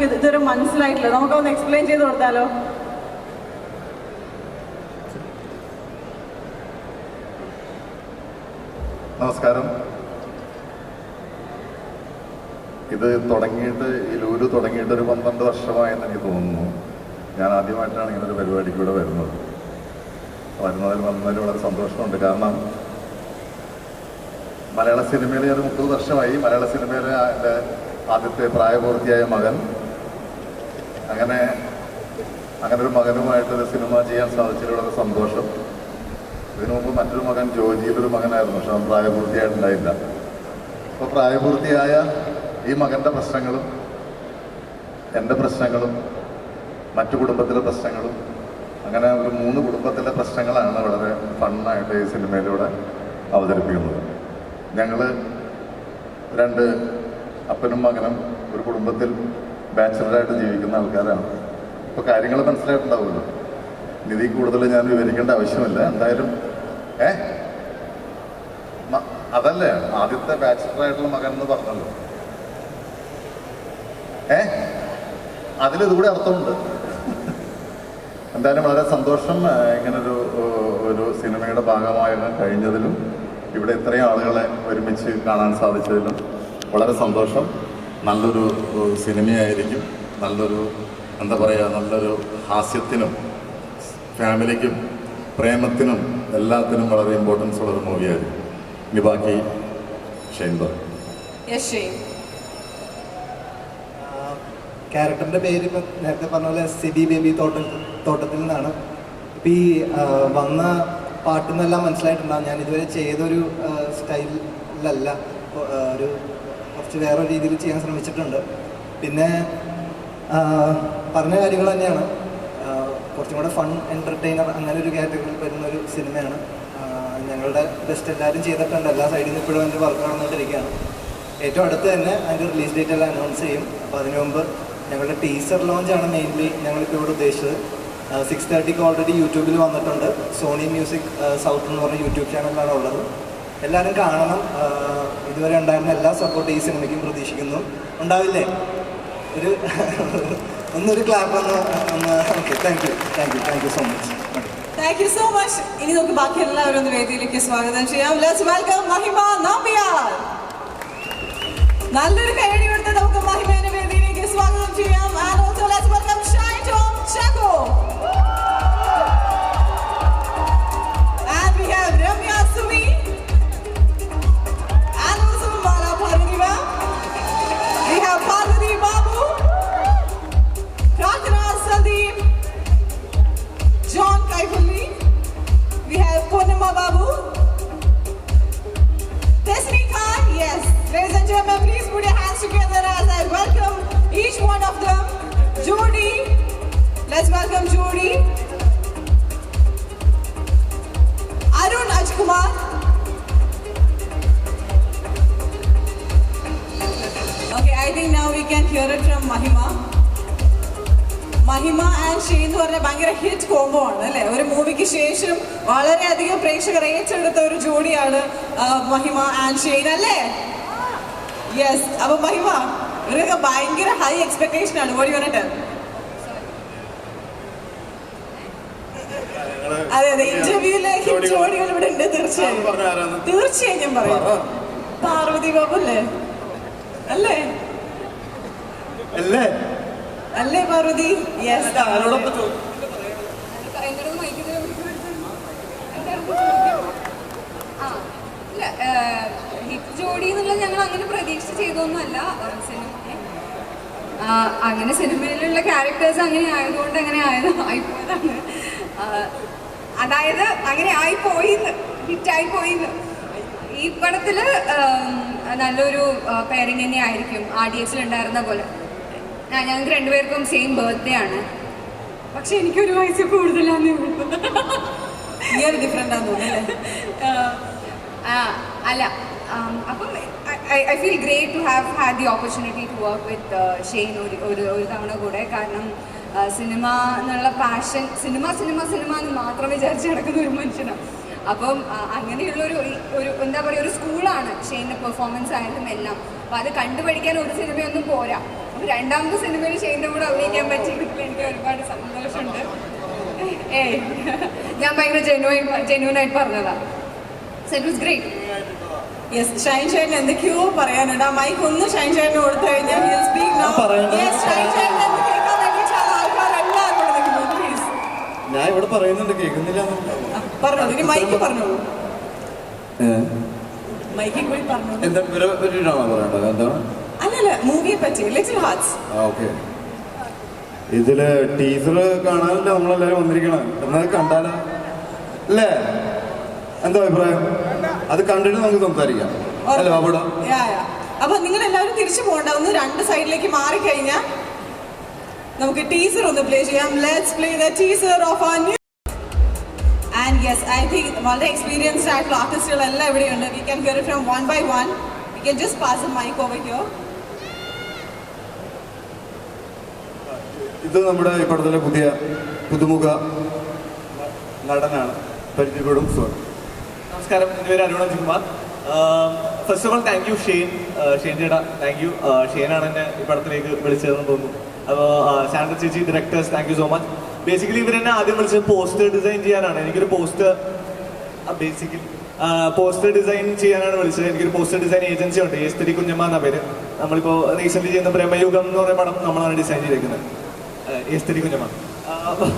നമുക്ക് ഇതുവരെ മനസ്സിലായിട്ടില്ല. നമുക്കൊന്ന് എക്സ്പ്ലെയിൻ ചെയ്ത് കൊടുത്താലോ? നമസ്കാരം. ഇത് തുടങ്ങിയിട്ട് ഈ ലൂലു തുടങ്ങിയിട്ട് ഒരു 12 വർഷമായെന്ന് എനിക്ക് തോന്നുന്നു. ഞാൻ ആദ്യമായിട്ടാണ് ഇങ്ങനൊരു പരിപാടിക്ക് ഇവിടെ വരുന്നതിൽ വളരെ സന്തോഷമുണ്ട്. കാരണം മലയാള സിനിമയിൽ ഒരു 30 വർഷമായി. മലയാള സിനിമയിലെ എൻ്റെ ആദ്യത്തെ പ്രായപൂർത്തിയായ മകൻ, അങ്ങനെ ഒരു മകനുമായിട്ടൊരു സിനിമ ചെയ്യാൻ സാധിച്ചതിൽ വളരെ സന്തോഷം. ഇതിനു മുമ്പ് മറ്റൊരു മകൻ ജോജിയിലൊരു മകനായിരുന്നു, പക്ഷെ അവൻ പ്രായപൂർത്തിയായിട്ടുണ്ടായില്ല. അപ്പോൾ പ്രായപൂർത്തിയായ ഈ മകൻ്റെ പ്രശ്നങ്ങളും എൻ്റെ പ്രശ്നങ്ങളും മറ്റു കുടുംബത്തിലെ പ്രശ്നങ്ങളും, അങ്ങനെ ഒരു 3 കുടുംബത്തിലെ പ്രശ്നങ്ങളാണ് വളരെ ഫണ്ണായിട്ട് ഈ സിനിമയിലൂടെ അവതരിപ്പിക്കുന്നത്. ഞങ്ങൾ 2 അപ്പനും മകനും ഒരു കുടുംബത്തിൽ ബാച്ചിലറായിട്ട് ജീവിക്കുന്ന ആൾക്കാരാണ്. ഇപ്പോൾ കാര്യങ്ങൾ മനസ്സിലായിട്ടുണ്ടാവുമല്ലോ. നിധി കൂടുതൽ ഞാൻ വിവരിക്കേണ്ട ആവശ്യമില്ല. എന്തായാലും അതല്ലേ ആദ്യത്തെ ബാച്ചിലറായിട്ടുള്ള മകൻ എന്ന് പറഞ്ഞല്ലോ. അതിലിതുകൂടെ അർത്ഥമുണ്ട്. എന്തായാലും വളരെ സന്തോഷം ഇങ്ങനൊരു സിനിമയുടെ ഭാഗമാകാൻ കഴിഞ്ഞതിലും ഇവിടെ ഇത്രയും ആളുകളെ ഒരുമിച്ച് കാണാൻ സാധിച്ചതിലും വളരെ സന്തോഷം. നല്ലൊരു സിനിമയായിരിക്കും. നല്ലൊരു നല്ലൊരു ഹാസ്യത്തിനും ഫാമിലിക്കും പ്രേമത്തിനും എല്ലാത്തിനും വളരെ ഇമ്പോർട്ടൻസ് ഉള്ളൊരു മൂവിയായിരിക്കും. ഇനി ബാക്കി ഷെയ്ൻ പറയും. ക്യാരക്ടറിൻ്റെ പേര് ഇപ്പം നേരത്തെ പറഞ്ഞ പോലെ സിബി ബേബി തോട്ടത്തിൽ നിന്നാണ്. ഇപ്പം ഈ വന്ന പാട്ടിൽ നിന്നെല്ലാം മനസ്സിലായിട്ടുണ്ടാകും ഞാൻ ഇതുവരെ ചെയ്തൊരു സ്റ്റൈലിലല്ല, ഒരു കുറച്ച് വേറെ രീതിയിൽ ചെയ്യാൻ ശ്രമിച്ചിട്ടുണ്ട്. പിന്നെ പറഞ്ഞ കാര്യങ്ങൾ തന്നെയാണ്. കുറച്ചും കൂടെ ഫൺ എൻ്റർടൈനർ അങ്ങനെ ഒരു കാറ്റഗറിയിൽ വരുന്നൊരു സിനിമയാണ്. ഞങ്ങളുടെ ബെസ്റ്റ് എല്ലാവരും ചെയ്തിട്ടുണ്ട്. എല്ലാ സൈഡിൽ നിന്ന് ഇപ്പോഴും അതിൻ്റെ വർക്ക് നടന്നുകൊണ്ടിരിക്കുകയാണ്. ഏറ്റവും അടുത്ത് തന്നെ അതിൻ്റെ റിലീസ് ഡേറ്റ് എല്ലാം അനൗൺസ് ചെയ്യും. അപ്പോൾ അതിനു മുമ്പ് ഞങ്ങളുടെ ടീസർ ലോഞ്ചാണ് മെയിൻലി ഞങ്ങളിപ്പോൾ ഇവിടെ ഉദ്ദേശിച്ചത്. 6:30 ഓൾറെഡി യൂട്യൂബിൽ വന്നിട്ടുണ്ട്. സോണി മ്യൂസിക് സൗത്ത് എന്ന് പറഞ്ഞ യൂട്യൂബ് ചാനലിലാണ് ഉള്ളത്. എല്ലാവരും കാണണം. ഇതുവരെ ഉണ്ടായിരുന്ന എല്ലാ സപ്പോർട്ട് ഈ സിനിമയ്ക്കും പ്രതീക്ഷിക്കുന്നു. ഉണ്ടാവില്ലേ? ഒന്നൊരു ക്ലാപ്പ് ഒന്ന്. Okay, thank you so much. Thank you so much. ഇനി നമുക്ക് ബാക്കി എല്ലാവരും ഒന്ന് വേദിയിലേക്ക് സ്വാഗതം ചെയ്യാം. ലെറ്റ്സ് വെൽക്കം മഹിമ നമ്പ്യാർ. നല്ലൊരു കൈയടി കൊടുത്ത് നമുക്ക് മഹിമേനെ വേദിയിലേക്ക് സ്വാഗതം ചെയ്യാം. And also let's welcome Shine Tom Chacko. And we have Ramya Sumi and also Bala Bhargava. We have Parvathy Babu, Rakana Sandeep, John Kaifulli. We have Purnima Babu, Tesni Khan. Yes, ladies and gentlemen, please put your hands together as I welcome each one of them. Jodi, let's welcome Jodi. Arun Ajkumar. Okay, I think now we can hear it from Mahima. മഹിമ and Shane എന്ന് പറഞ്ഞാൽ ഭയങ്കര hit combo ആണ് അല്ലേ? ഒരു മൂവിക്ക് ശേഷം വളരെയധികം പ്രേക്ഷകർ ഏറ്റെടുത്ത ഒരു ജോഡിയാണ് മഹിമ ആൻഡ് ഷെയ്ൻ അല്ലേ? യെസ്. അപ്പൊ മഹിമ, ഇവരൊക്കെ ഭയങ്കര ഹൈ എക്സ്പെക്ടേഷൻ ആണ്. ഓടി വന്നിട്ട് അതെ ഇന്റർവ്യൂല് ജോഡികൾ ഇവിടെ ഉണ്ട്. തീർച്ചയായും ഞാൻ പറയാം. പാർവതി ബാബു അല്ലേ? അല്ലേ അല്ലേ പാർവതി? യെസ്. ഹിറ്റ് ജോഡി എന്നുള്ളത് ഞങ്ങൾ അങ്ങനെ പ്രതീക്ഷിച്ച് ചെയ്തൊന്നുമല്ല. അങ്ങനെ സിനിമയിലുള്ള ക്യാരക്ടേഴ്സ് അങ്ങനെ ആയതുകൊണ്ട് അങ്ങനെ ആയിപ്പോയതാണ്. അതായത് അങ്ങനെ ആയിപ്പോയിന്ന്, ഹിറ്റായി പോയിന്ന്. ഈ പടത്തില് നല്ലൊരു പെയറിങ് തന്നെ ആയിരിക്കും. RDX ഉണ്ടായിരുന്ന പോലെ. ഞങ്ങൾക്ക് 2 പേർക്കും സെയിം ബർത്ത്ഡേ ആണ്. പക്ഷെ എനിക്കൊരു വയസ്സ് കൂടുതലാന്നേ ഉള്ളൂ. ഡിഫറെന്റ് ആണെന്ന് തോന്നുന്നു അല്ല. അപ്പം I feel great to have had the opportunity to work with Shane ഒരു തവണ കൂടെ. കാരണം സിനിമ എന്നുള്ള പാഷൻ, സിനിമ എന്ന് മാത്രം വിചാരിച്ച് നടക്കുന്ന ഒരു മനുഷ്യനാണ്. അപ്പം അങ്ങനെയുള്ളൊരു എന്താ പറയുക, ഒരു സ്കൂളാണ് ഷെയ്ൻ്റെ പെർഫോമൻസ് ആയാലും എല്ലാം. അപ്പം അത് കണ്ടുപഠിക്കാൻ ഒരു സിനിമയൊന്നും പോരാ. അപ്പൊ രണ്ടാമത്തെ സിനിമയിൽ ഷെയ്ൻ്റെ കൂടെ അഭിനയിക്കാൻ പറ്റിയതിൽ എനിക്ക് ഒരുപാട് സന്തോഷമുണ്ട്. ഏയ് ഞാൻ ഭയങ്കര ജെന്യൂനായിട്ട് പറഞ്ഞതാ. So it was great. Yes, Shine ചേട്ടൻ എന്തൊക്കെയോ പറയാനുണ്ട്. ആ മൈക്ക് ഒന്ന് ഷൈൻ ചേട്ടന് കൊടുത്തു കഴിഞ്ഞാൽ he'll speak now. Yes, Shine ചേട്ടൻ എന്ത് കേൾക്കാൻ വേണ്ടി ആൾക്കാരെല്ലാം ഇവിടെ നിൽക്കുന്നു. പ്ലീസ് ഞാൻ ഇവിടെ പറയുന്നുണ്ട്, കേൾക്കുന്നില്ല. പറഞ്ഞോളൂ, ഇനി മൈക്ക് പറഞ്ഞോളൂ. മൈക്കിൽ കൂടി പറഞ്ഞോളൂ. എന്താ പറയണ്ടത്? എന്താണ്? അല്ലല്ല, മൂവിയെ പറ്റി ലിറ്റിൽ ഹാർട്സ്. ഓക്കെ, ഇതില് ടീസർ കാണാനല്ല നമ്മളെല്ലാരും വന്നിരിക്കണം. എന്നാൽ കണ്ടാലോ അല്ലേ? എന്താ അഭിപ്രായം? അത് കണ്ടിട്ട് നമുക്ക് സംസാരിക്കാം അല്ലേ അവിടെ? അപ്പൊ നിങ്ങൾ എല്ലാവരും തിരിച്ചു പോകണ്ട, ഒന്ന് രണ്ട് സൈഡിലേക്ക് മാറിക്കഴിഞ്ഞാൽ നമുക്ക് ടീസർ ഒന്ന് പ്ലേ ചെയ്യാം. Let's play the teaser of our new. And yes, I think വളരെ എക്സ്പീരിയൻസ്ഡ് ആയിട്ടുള്ള ആർട്ടിസ്റ്റുകളെല്ലാം ഇവിടെയുണ്ട്. We can hear it from one by one. We can just pass the mic over here. ഇത് നമ്മുടെ ഈ പടത്തിലെ പുതുമുഖ നടനാണ്. പരിചയപ്പെടും. നമസ്കാരം, എൻ്റെ പേര് Arun Ajikumar. First of all thank you Shane ചേട്ടാ, താങ്ക് യു. ഷെയ്നാണ് എന്നെ ഈ പടത്തിലേക്ക് വിളിച്ചതെന്ന് തോന്നുന്നു. അപ്പോൾ ശാന്ത ചേച്ചി, directors, thank you so much. Basically ഇവരെന്നെ ആദ്യം വിളിച്ചത് പോസ്റ്റർ ഡിസൈൻ ചെയ്യാനാണ്. എനിക്കൊരു പോസ്റ്റർ ഡിസൈൻ ചെയ്യാനാണ് വിളിച്ചത്. എനിക്കൊരു പോസ്റ്റർ ഡിസൈൻ ഏജൻസി ഉണ്ട്, എസ്തരി കുഞ്ഞമ്മ എന്ന പേര്. നമ്മളിപ്പോൾ റീസെൻ്റ് ചെയ്യുന്ന പ്രേമയുഗം എന്ന് പറയുന്ന പടം നമ്മളാണ് ഡിസൈൻ ചെയ്തേക്കുന്നത്, എസ്തരി കുഞ്ഞമ്മ. അപ്പോൾ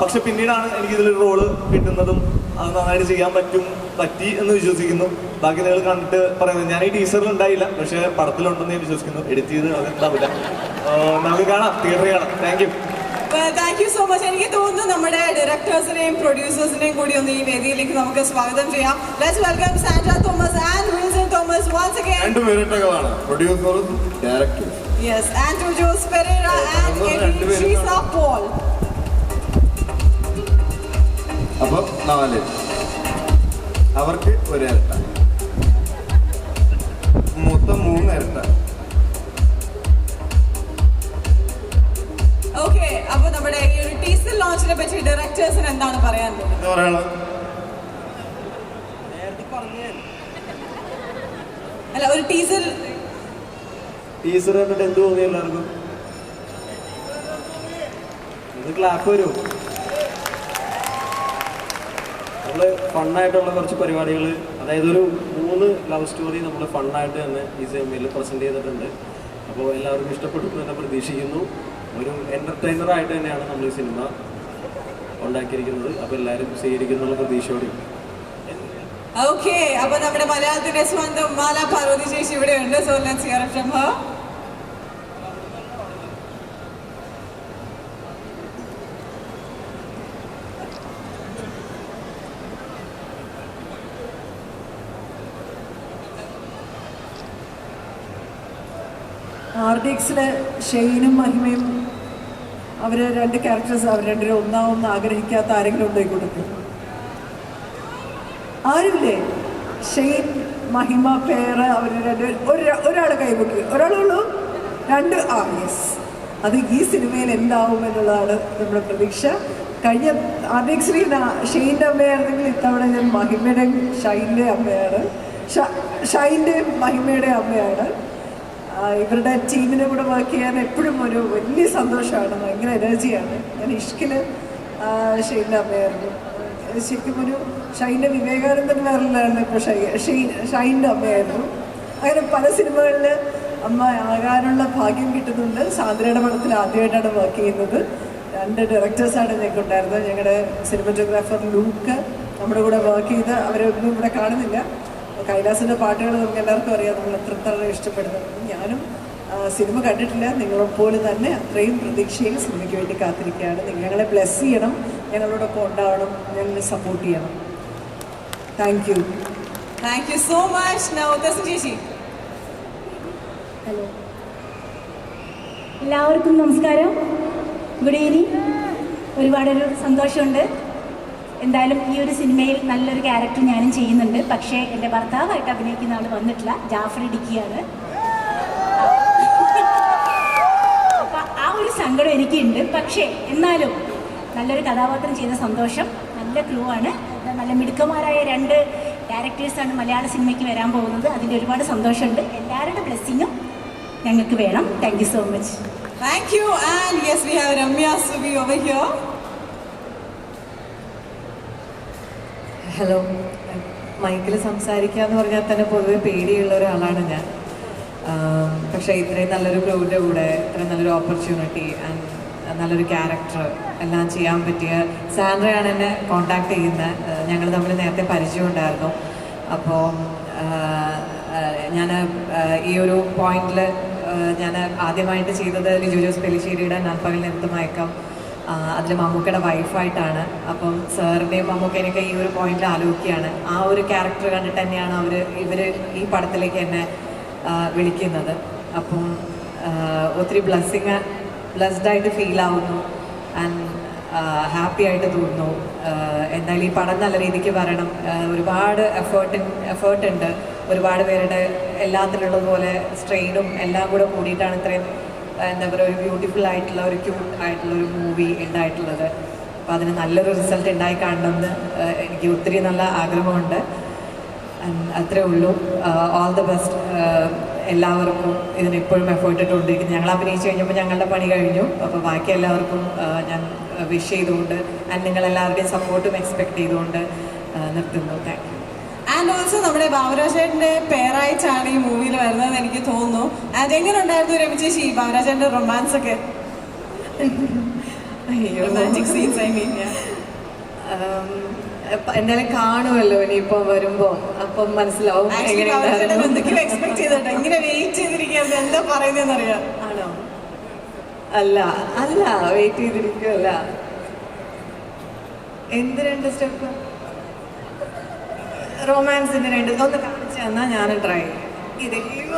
പക്ഷെ പിന്നീടാണ് എനിക്കിതിലൊരു റോള് കിട്ടുന്നതും അത് നന്നായിട്ട് ചെയ്യാൻ പറ്റി എന്ന് വിശ്വസിക്കുന്നു. ബാക്കി നിങ്ങൾ കണ്ടിട്ട് പറയുന്നത്, ഞാൻ ഈ ടീച്ചറിൽ ഉണ്ടായില്ല, പക്ഷേ പടത്തിലുണ്ടെന്ന് ഞാൻ വിശ്വസിക്കുന്നു. എഡിറ്റ് ചെയ്ത് അതുണ്ടാവില്ല. നമുക്ക് കാണാം, തിയേറ്ററിൽ കാണാം. Thank you. Thank you so much. എനിക്ക് തോന്നുന്നു നമ്മുടെ ഡയറക്ടേഴ്സിനെയും പ്രൊഡ്യൂസേഴ്സിനെയും കൂടി ഒന്ന് ഈ വേദിയിലേക്ക് നമുക്ക് സ്വാഗതം ചെയ്യാം. Let's welcome Sandra Thomas and Wilson Thomas once again. രണ്ട് പേരിട്ടകളാണ്, പ്രൊഡ്യൂസറും ഡയറക്ടറും. Yes, Andrew Jose Pereira and Teresa Paul. അപ്പോൾ 4 അവർക്ക് ഒരു ഇരട്ട, മൊത്തം 3 ഇരട്ട. ഓക്കെ, അപ്പൊ നമ്മുടെ ഈ ഒരു ടീസർ ലോഞ്ചിനെ പറ്റി ഡയറക്ടേഴ്സിന് എന്താണ് പറയാനുള്ളത്? എന്താ പറയണത്? അല്ല, ഒരു ടീസർ കണ്ടിട്ട് എന്ത് തോന്നി എല്ലാവർക്കും? ഇത് ക്ലാപ്പ് വരും. നമ്മൾ ഫണ്ണായിട്ടുള്ള കുറച്ച് പരിപാടികൾ, അതായത് ഒരു 3 ലവ് സ്റ്റോറി നമ്മൾ ഫണ്ണായിട്ട് തന്നെ ഈ സിനിമയിൽ പ്രസൻറ്റ് ചെയ്തിട്ടുണ്ട്. അപ്പോൾ എല്ലാവർക്കും ഇഷ്ടപ്പെട്ടു എന്ന് തന്നെ പ്രതീക്ഷിക്കുന്നു. ഒരു എൻ്റർടൈനറായിട്ട് തന്നെയാണ് നമ്മൾ ഈ സിനിമ ഉണ്ടാക്കിയിരിക്കുന്നത്. അപ്പോൾ എല്ലാവരും സ്വീകരിക്കുന്നുള്ള പ്രതീക്ഷയോടെ. ഓക്കെ, അപ്പൊ നമ്മുടെ മലയാളത്തിന്റെ സ്വന്തം മാല പാർവതി ചേച്ചി ഇവിടെ ഉണ്ട്. So let's hear from her. RDXലെ ഷെയ്നും മഹിമയും അവർ 2 ക്യാരക്ടേഴ്സ്, അവർ 2 ഒന്നാവുമെന്ന് ആഗ്രഹിക്കാത്ത ആരെങ്കിലും ഉണ്ടോ ഈ കൂട്ടത്തിൽ? ആരുമില്ലേ? ഷെയ്ൻ മഹിമ പേര് അവർ 2 ഒരാൾ കൈപൊക്കി, ഒരാളുള്ളൂ, 2 യെസ്. അത് ഈ സിനിമയിൽ എന്താവുമെന്നുള്ളതാണ് നമ്മുടെ പ്രതീക്ഷ. കഴിഞ്ഞ RDXൽ ഷെയ്ൻ്റെ അമ്മയായിരുന്നെങ്കിൽ ഇത്തവണ ഞാൻ മഹിമയുടെയും ഷൈൻ്റെ അമ്മയാണ്, ഷൈൻ്റെയും മഹിമയുടെ അമ്മയാണ്. ഇവരുടെ ടീമിനെ കൂടെ വർക്ക് ചെയ്യാൻ എപ്പോഴും ഒരു വലിയ സന്തോഷമാണ്, ഭയങ്കര എനർജിയാണ്. ഞാൻ ഇഷ്കിൽ ഷെയ്ൻ്റെ അമ്മയായിരുന്നു. ശരിക്കും ഒരു ഷൈൻ്റെ വിവേകാനന്ദൻ വേറിലായിരുന്നു, ഇപ്പോൾ ഷൈൻ്റെ അമ്മയായിരുന്നു. അങ്ങനെ പല സിനിമകളിൽ അമ്മ ആകാനുള്ള ഭാഗ്യം കിട്ടുന്നുണ്ട്. സാന്ദ്രയുടെ പടത്തിൽ ആദ്യമായിട്ടാണ് വർക്ക് ചെയ്യുന്നത്. 2 ഡയറക്ടേഴ്സാണ് ഞങ്ങൾക്കുണ്ടായിരുന്നത്. ഞങ്ങളുടെ സിനിമറ്റോഗ്രാഫർ ലൂക്ക് നമ്മുടെ കൂടെ വർക്ക് ചെയ്ത്, അവരൊന്നും ഇവിടെ കാണുന്നില്ല. കൈലാസിൻ്റെ പാട്ടുകൾ നമുക്ക് എല്ലാവർക്കും അറിയാം, നമ്മൾ എത്ര ഇഷ്ടപ്പെടുന്നത്. ഞാനും സിനിമ കണ്ടിട്ടില്ല, നിങ്ങളെപ്പോലെ തന്നെ അത്രയും പ്രതീക്ഷയിൽ സിനിമയ്ക്ക് വേണ്ടി കാത്തിരിക്കുകയാണ്. ഞങ്ങളെ ബ്ലെസ് ചെയ്യണം, ഞങ്ങളോടൊപ്പം ഉണ്ടാവണം, ഞങ്ങളെ സപ്പോർട്ട് ചെയ്യണം. Thank you. Thank you so much. Now Darshan ചേച്ചി. ഹലോ, എല്ലാവർക്കും നമസ്കാരം. Good evening. ഒരുപാടൊരു സന്തോഷമുണ്ട്. എന്തായാലും ഈ ഒരു സിനിമയിൽ നല്ലൊരു ക്യാരക്ടർ ഞാനും ചെയ്യുന്നുണ്ട്. പക്ഷേ എൻ്റെ ഭർത്താവായിട്ട് അഭിനയിക്കുന്ന ആൾ വന്നിട്ടില്ല, ജാഫർ ഇടുക്കിയാണ്. അപ്പം ആ ഒരു സങ്കടം എനിക്കുണ്ട്. പക്ഷേ എന്നാലും നല്ലൊരു കഥാപാത്രം ചെയ്ത സന്തോഷം. നല്ല ക്രൂ ആണ്, നല്ല മിടുക്കന്മാരായ 2 ഡയറക്ടേഴ്സാണ് മലയാള സിനിമയ്ക്ക് വരാൻ പോകുന്നത്. അതിൻ്റെ ഒരുപാട് സന്തോഷമുണ്ട്. എല്ലാവരുടെ ബ്ലെസ്സിങ്ങും ഞങ്ങൾക്ക് വേണം. Thank you so much. Thank you, and yes, we have Ramya Subi over here. Hello. മൈക്കിൽ സംസാരിക്കുക എന്ന് പറഞ്ഞാൽ തന്നെ പൊതുവെ പേടിയുള്ള ഒരാളാണ് ഞാൻ. പക്ഷേ ഇത്രയും നല്ലൊരു ക്രൂവിൻ്റെ കൂടെ ഇത്രയും നല്ലൊരു ഓപ്പർച്യൂണിറ്റി ആൻഡ് നല്ലൊരു ക്യാരക്ടർ എല്ലാം ചെയ്യാൻ പറ്റിയ സാൻഡ്രയാണ് എന്നെ കോണ്ടാക്ട് ചെയ്യുന്നത്. ഞങ്ങൾ തമ്മിൽ നേരത്തെ പരിചയമുണ്ടായിരുന്നു. അപ്പോൾ ഞാൻ ഈ ഒരു പോയിന്റിൽ ഞാൻ ആദ്യമായിട്ട് ചെയ്തത് ലിജു ജോസ് പെല്ലിശ്ശേരിയുടെ നാൽപ്പകൽ നിർത്ത് മയക്കം, അതിൽ മമ്മൂക്കയുടെ വൈഫായിട്ടാണ്. അപ്പം സാറിൻ്റെയും മമ്മൂക്കേനെയൊക്കെ ഈ ഒരു പോയിന്റിൽ ആലോചിക്കുകയാണ്. ആ ഒരു ക്യാരക്ടർ കണ്ടിട്ട് തന്നെയാണ് ഇവർ ഈ പടത്തിലേക്ക് എന്നെ വിളിക്കുന്നത്. അപ്പം ഒത്തിരി ബ്ലെസ്ഡായിട്ട് ഫീൽ ആവുന്നു ആൻഡ് ഹാപ്പി ആയിട്ട് തോന്നുന്നു. എന്തായാലും ഈ പടം നല്ല രീതിക്ക് വരണം. ഒരുപാട് എഫേർട്ട് ഉണ്ട്. ഒരുപാട് പേരുടെ എല്ലാത്തിലുള്ളതുപോലെ സ്ട്രെയിനും എല്ലാം കൂടെ കൂടിയിട്ടാണ് ഇത്രയും എന്താ പറയുക ഒരു ബ്യൂട്ടിഫുൾ ആയിട്ടുള്ള ഒരു ക്യൂട്ട് ആയിട്ടുള്ള ഒരു മൂവി ഉണ്ടായിട്ടുള്ളത്. അപ്പോൾ അതിന് നല്ലൊരു റിസൾട്ട് ഉണ്ടായി കാണണമെന്ന് എനിക്ക് ഒത്തിരി നല്ല ആഗ്രഹമുണ്ട്. അത്രേ ഉള്ളൂ. ഓൾ ദ ബെസ്റ്റ് എല്ലാവർക്കും. ഇതിനെപ്പോഴും എഫേർട്ട് ഇട്ടുകൊണ്ടിരിക്കുന്നു. ഞങ്ങൾ അഭിനയിച്ച് കഴിഞ്ഞപ്പോൾ ഞങ്ങളുടെ പണി കഴിഞ്ഞു. അപ്പോൾ ബാക്കി എല്ലാവർക്കും ഞാൻ വിഷ് ചെയ്തുകൊണ്ട് ആൻഡ് നിങ്ങളെല്ലാവരുടെയും സപ്പോർട്ടും എക്സ്പെക്ട് ചെയ്തുകൊണ്ട് നിർത്തുന്നു. Thank you. ആൻഡ് ഓൾസോ നമ്മുടെ ബാബുരാജേട്ടൻ്റെ പേരായിട്ടാണ് ഈ മൂവിയിൽ വരുന്നതെന്ന് എനിക്ക് തോന്നുന്നു. ആൻഡ് എങ്ങനെ ഉണ്ടായിരുന്നു രമി ചേച്ചി ബാബുരാജേട്ടൻ്റെ റൊമാൻസ് ഒക്കെ? Romantic scenes I mean. എന്തായാലും കാണുമല്ലോ ഇനിയിപ്പോൾ വരുമ്പോൾ, അപ്പം മനസ്സിലാവും. എന്തൊക്കെയോ എക്സ്പെക്ട് ചെയ്തിട്ട് ഇങ്ങനെ വെയിറ്റ് ചെയ്തിരിക്കുന്നത് എന്താ പറയുന്നതെന്നറിയാം. ആണോ? അല്ല വെയിറ്റ് ചെയ്തിരിക്കുമല്ല. എന്ത് 2 സ്റ്റെപ്പ് റൊമാൻസിന്റെ 2 ഒന്ന് കാണിച്ചു തന്നാൽ ഞാൻ ട്രൈ ചെയ്യും.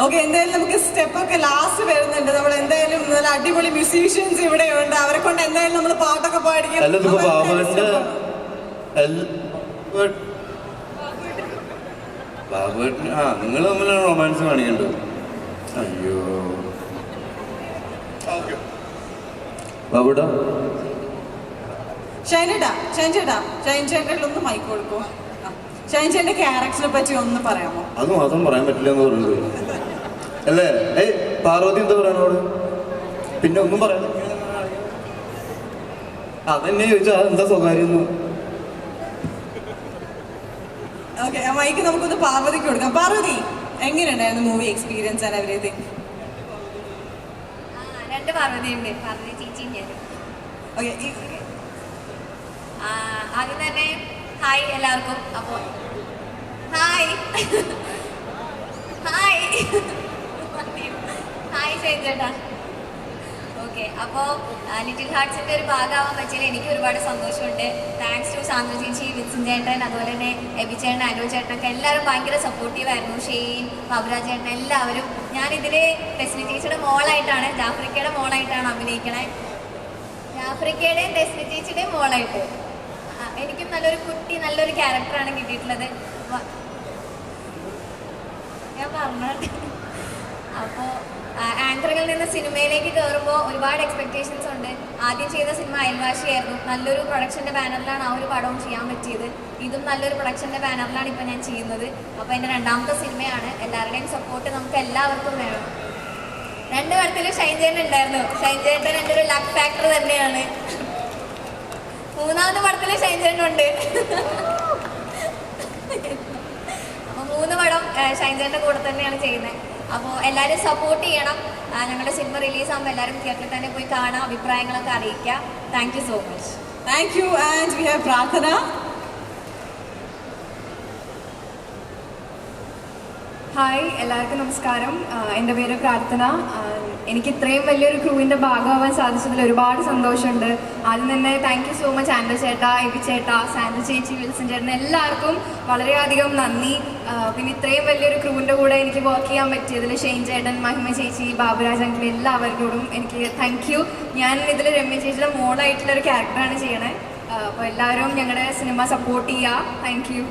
ഓക്കെ, എന്തായാലും നമുക്ക് സ്റ്റെപ്പ് ഒക്കെ ലാസ്റ്റ് വരുന്നുണ്ട്. നമ്മൾ എന്തായാലും നല്ല അടിപൊളി മ്യൂസീഷ്യൻസ് ഇവിടെ ഉണ്ട്. അവരെ കൊണ്ട് എന്തായാലും നമ്മൾ പാട്ടൊക്കെ പാടിക്കും. ബാബുവേട്ടൻ നിങ്ങൾ തമ്മിലാണ് റൊമാൻസ് കാണിക്കേണ്ടത്. അയ്യോ ബാബുട്ടാ ഷൈൻ ചേട്ടനൊന്ന് മൈക്ക് കൊടുക്കോ. ഷൈൻ ചേട്ടന്റെ ക്യാരക്ടറിനെ പറ്റി ഒന്ന് പറയാമോ? അത് മാത്രം പറയാൻ പറ്റില്ല എന്ന് പറയുന്നത് അല്ലേ? പാർവതി എന്താ പറയാനോട്? പിന്നെ ഒന്നും പറയാൻ അതെന്നെ ചോദിച്ചാൽ അതെന്താ സ്വകാര്യം? ഓക്കെ, ആ മൈക്ക് നമുക്കൊന്ന് പാർവതിക്ക് കൊടുക്കാം. പാർവതി, എങ്ങനെയുണ്ടായിരുന്നു movie experience and everything? 2 Parvathy ഉണ്ട്, പാർവതി ചേച്ചിയും ഞാനും. ഓക്കെ, ആദ്യം തന്നെ ഹായ് എല്ലാവർക്കും. അപ്പോൾ ഹായ് ചേട്ടാ. ഓക്കെ, അപ്പോൾ ലിറ്റിൽ ഹാർട്സിൻ്റെ ഒരു ഭാഗമാവാൻ പറ്റിയാൽ എനിക്ക് ഒരുപാട് സന്തോഷമുണ്ട്. താങ്ക്സ് ടു സാന്ദ്ര ചേച്ചി, വിൻസൻ ചേട്ടൻ, അതുപോലെ തന്നെ എബി ചേട്ടൻ, അനു ചേട്ടനൊക്കെ എല്ലാവരും ഭയങ്കര സപ്പോർട്ടീവായിരുന്നു. ഷെയ്ൻ, ബാബുരാജ് ചേട്ടൻ എല്ലാവരും. ഞാനിതിൽ ടെസ്നി ചേച്ചിയുടെ മോളായിട്ടാണ്, ജാഫ്രിക്കയുടെ മോളായിട്ടാണ് അഭിനയിക്കണേ. ജാഫ്രിക്കയുടെയും ടെസ്നി ചേച്ചിയുടെയും മോളായിട്ട് എനിക്കും നല്ലൊരു ക്യാരക്ടറാണ് കിട്ടിയിട്ടുള്ളത്. ഞാൻ പറഞ്ഞിട്ട് അപ്പോൾ ആങ്കറിൽ നിന്ന് സിനിമയിലേക്ക് കയറുമ്പോൾ ഒരുപാട് എക്സ്പെക്റ്റേഷൻസ് ഉണ്ട്. ആദ്യം ചെയ്ത സിനിമ അയൽവാശിയായിരുന്നു. നല്ലൊരു പ്രൊഡക്ഷൻ്റെ ബാനറിലാണ് ആ ഒരു പടവും ചെയ്യാൻ പറ്റിയത്. ഇതും നല്ലൊരു പ്രൊഡക്ഷൻ്റെ ബാനറിലാണ് ഇപ്പോൾ ഞാൻ ചെയ്യുന്നത്. അപ്പോൾ എൻ്റെ 2ാമത്തെ സിനിമയാണ്. എല്ലാവരുടെയും സപ്പോർട്ട് നമുക്ക് എല്ലാവർക്കും വേണം. 2 പടത്തിൽ ഷൈൻ ചേട്ടൻ ഉണ്ടായിരുന്നു. ഷൈൻ ചേട്ടൻ എൻ്റെ ഒരു ലക്ക് ഫാക്ടർ തന്നെയാണ്. 3ാമത്തെ പടത്തിൽ ഷൈൻ ചേട്ടൻ ഉണ്ട്. അപ്പോൾ 3 പടം ഷൈൻ ചേട്ടൻ്റെ കൂടെ തന്നെയാണ് ചെയ്യുന്നത്. അപ്പോൾ എല്ലാവരും സപ്പോർട്ട് ചെയ്യണം. ഞങ്ങളുടെ സിനിമ റിലീസാകുമ്പോൾ എല്ലാവരും തിയേറ്ററിൽ തന്നെ പോയി കാണാം, അഭിപ്രായങ്ങളൊക്കെ അറിയിക്കുക. Thank you so much. Thank you. And we have പ്രാർത്ഥന. ഹായ്, എല്ലാവർക്കും നമസ്കാരം. എൻ്റെ പേര് പ്രാർത്ഥന. എനിക്ക് ഇത്രയും വലിയൊരു ക്രൂവിൻ്റെ ഭാഗമാവാൻ സാധിച്ചതിൽ ഒരുപാട് സന്തോഷമുണ്ട്. ആദ്യം തന്നെ താങ്ക് യു സോ മച്ച് ആൻഡ്ര ചേട്ടാ, എബി ചേട്ടാ, സാൻഡ്ര ചേച്ചി, വിൽസൺ ചേട്ടൻ, എല്ലാവർക്കും വളരെയധികം നന്ദി. പിന്നെ ഇത്രയും വലിയൊരു ക്രൂവിൻ്റെ കൂടെ എനിക്ക് വർക്ക് ചെയ്യാൻ പറ്റിയതിൽ ഷെയ്ൻ ചേട്ടൻ, മഹിമ ചേച്ചി, ബാബുരാജ് അങ്കിൾ എല്ലാവരോടും എനിക്ക് താങ്ക് യു. ഞാൻ ഇതിൽ രമ്യ ചേച്ചിയുടെ മോളായിട്ടുള്ളൊരു ക്യാരക്ടറാണ് ചെയ്യണേ. അപ്പോൾ എല്ലാവരും ഞങ്ങളുടെ സിനിമ സപ്പോർട്ട് ചെയ്യുക. Thank you.